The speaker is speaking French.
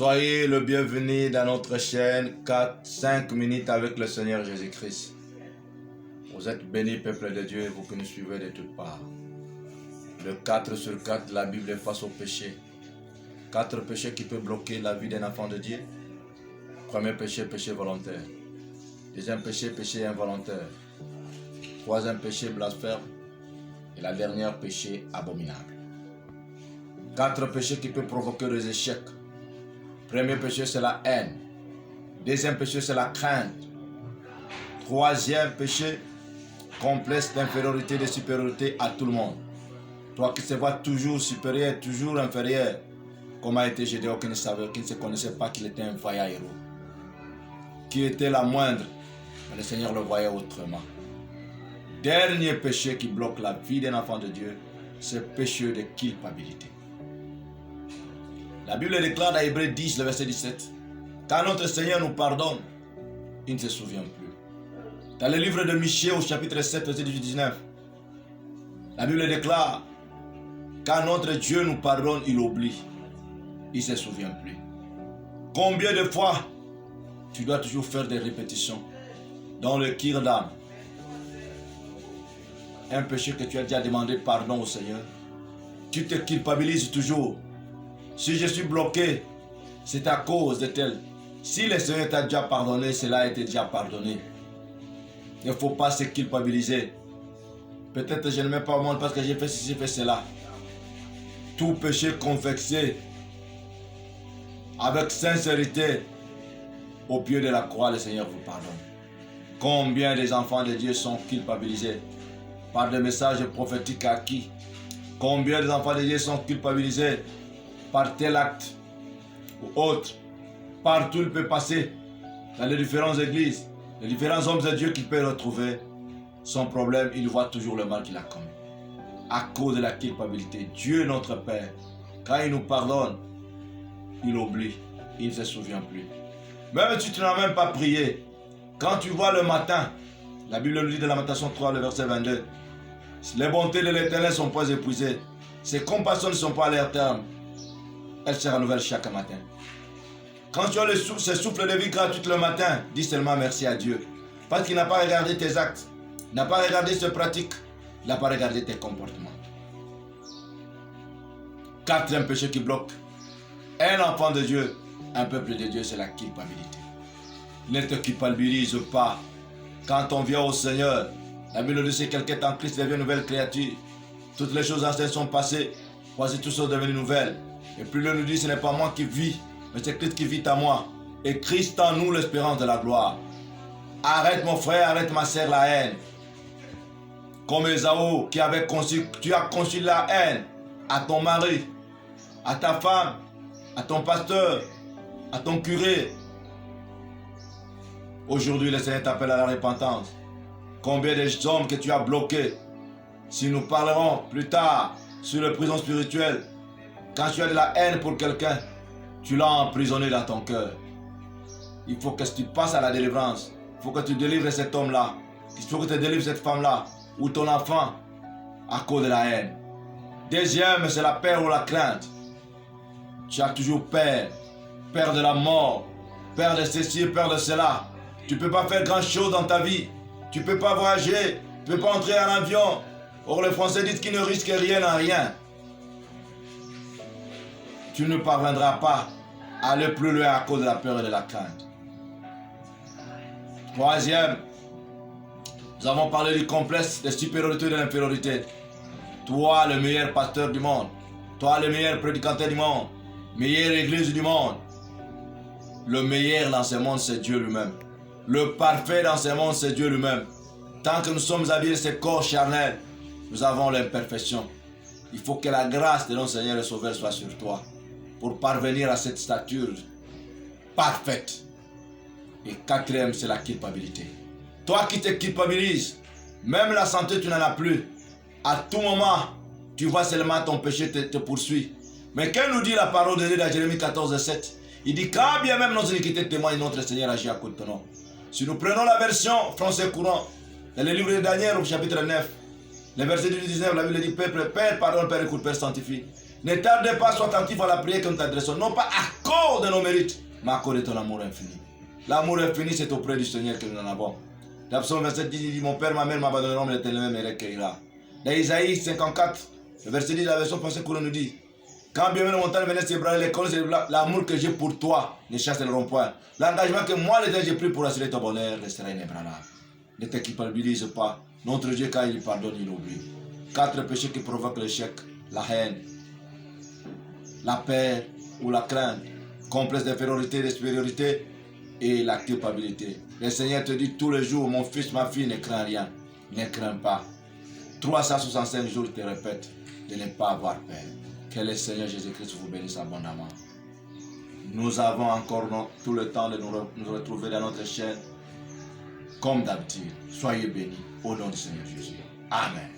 Soyez le bienvenu dans notre chaîne 4-5 minutes avec le Seigneur Jésus-Christ. Vous êtes bénis, peuple de Dieu, vous qui nous suivez de toutes parts. Le 4 sur 4, la Bible est face au péché. 4 péchés qui peuvent bloquer la vie d'un enfant de Dieu. Premier péché, péché volontaire. Deuxième péché, péché involontaire. Troisième péché, blasphème. Et la dernière, péché abominable. 4 péchés qui peuvent provoquer des échecs. Premier péché, c'est la haine. Deuxième péché, c'est la crainte. Troisième péché, complexe d'infériorité, de supériorité à tout le monde. Toi qui te vois toujours supérieur, toujours inférieur, comme a été Gédéon qui ne savait, qui ne se connaissait pas qu'il était un vaillant héros. Qui était la moindre, mais le Seigneur le voyait autrement. Dernier péché qui bloque la vie d'un enfant de Dieu, c'est le péché de culpabilité. La Bible déclare dans Hébreux 10, le verset 17, quand notre Seigneur nous pardonne, il ne se souvient plus. Dans le livre de Michée au chapitre 7, verset 18-19, la Bible déclare, quand notre Dieu nous pardonne, il oublie. Il ne se souvient plus. Combien de fois tu dois toujours faire des répétitions dans le kir d'âme? Un péché que tu as déjà demandé pardon au Seigneur. Tu te culpabilises toujours. Si je suis bloqué, c'est à cause de tel. Si le Seigneur t'a déjà pardonné, cela a été déjà pardonné. Il ne faut pas se culpabiliser. Peut-être que je ne m'aime pas au monde parce que j'ai fait ceci, j'ai fait cela. Tout péché confessé avec sincérité au pied de la croix, le Seigneur vous pardonne. Combien des enfants de Dieu sont culpabilisés par des messages prophétiques acquis? Combien des enfants de Dieu sont culpabilisés par tel acte ou autre? Partout il peut passer, dans les différentes églises, les différents hommes de Dieu qu'il peut retrouver, son problème, il voit toujours le mal qu'il a commis. À cause de la culpabilité, Dieu notre Père, quand il nous pardonne, il oublie, il ne se souvient plus. Même si tu n'as même pas prié, quand tu vois le matin, la Bible nous dit de Lamentation 3, le verset 22, les bontés de l'Éternel ne sont pas épuisées, ses compassions ne sont pas à leur terme, elles se renouvellent chaque matin. Quand tu as ce souffle de vie gratuit le matin, dis seulement merci à Dieu. Parce qu'il n'a pas regardé tes actes, il n'a pas regardé tes pratiques, il n'a pas regardé tes comportements. Quatrième péché qui bloque un enfant de Dieu, un peuple de Dieu, c'est la culpabilité. Ne te culpabilise pas. Quand on vient au Seigneur, la Bible dit, si quelqu'un est en Christ, devient une nouvelle créature. Toutes les choses anciennes sont passées, voici toutes choses devenues nouvelles. Et puis il nous dit, ce n'est pas moi qui vis, mais c'est Christ qui vit en moi. Et Christ en nous, l'espérance de la gloire. Arrête mon frère, arrête ma sœur la haine. Comme Ésaü qui avait conçu, tu as conçu la haine à ton mari, à ta femme, à ton pasteur, à ton curé. Aujourd'hui, le Seigneur t'appelle à la repentance. Combien de hommes que tu as bloqués? Si nous parlerons plus tard sur la prison spirituelle, quand tu as de la haine pour quelqu'un, tu l'as emprisonné dans ton cœur. Il faut que tu passes à la délivrance. Il faut que tu délivres cet homme-là. Il faut que tu délivres cette femme-là ou ton enfant à cause de la haine. Deuxième, c'est la peur ou la crainte. Tu as toujours peur. Peur de la mort. Peur de ceci, peur de cela. Tu ne peux pas faire grand-chose dans ta vie. Tu ne peux pas voyager. Tu ne peux pas entrer en avion. Or, les Français disent qu'ils ne risquent rien en rien. Tu ne parviendras pas à aller plus loin à cause de la peur et de la crainte. Troisième, nous avons parlé du complexe de supériorité et de l'infériorité. Toi, le meilleur pasteur du monde. Toi, le meilleur prédicateur du monde. Meilleure église du monde. Le meilleur dans ce monde, c'est Dieu lui-même. Le parfait dans ce monde, c'est Dieu lui-même. Tant que nous sommes habillés de ce corps charnel, nous avons l'imperfection. Il faut que la grâce de notre Seigneur et Sauveur soit sur toi pour parvenir à cette stature parfaite. Et quatrième, c'est la culpabilité. Toi qui te culpabilises, même la santé, tu n'en as plus. À tout moment, tu vois seulement ton péché te poursuit. Mais quand nous dit la parole de Dieu dans Jérémie 14, 7, il dit quand bien même nos iniquités témoignent, notre Seigneur agit à cause de nous. Si nous prenons la version français courant, dans le livre de Daniel au chapitre 9, le verset 19, la Bible dit, Père, pardonne, Père, écoute, Père, sanctifie. Ne tarde pas, sois attentif à la prière que nous t'adressons, non pas à cause de nos mérites, mais à cause de ton amour infini. L'amour infini, c'est auprès du Seigneur que nous en avons. Dans Psaume 27 dit, mon père, ma mère m'abandonneront, mais l'Éternel me recueillera. Dans Isaïe 54, le verset 10, la version française courante nous dit, quand bien même le montagne venait s'ébranler, les colonnes, l'amour que j'ai pour toi ne chasseront point. L'engagement que moi, l'Éternel, j'ai pris pour assurer ton bonheur restera inébranlable. Ne te culpabilise pas. Notre Dieu, quand il pardonne, il oublie. 4 péchés qui provoquent l'échec, la haine, la peur ou la crainte, complexe d'infériorité, de supériorité et la culpabilité. Le Seigneur te dit tous les jours, mon fils, ma fille, ne crains rien, ne crains pas. 365 jours, il te répète de ne pas avoir peur. Que le Seigneur Jésus-Christ vous bénisse abondamment. Nous avons encore tout le temps de nous retrouver dans notre chaîne. Comme d'habitude, soyez bénis au nom du Seigneur Jésus. Amen.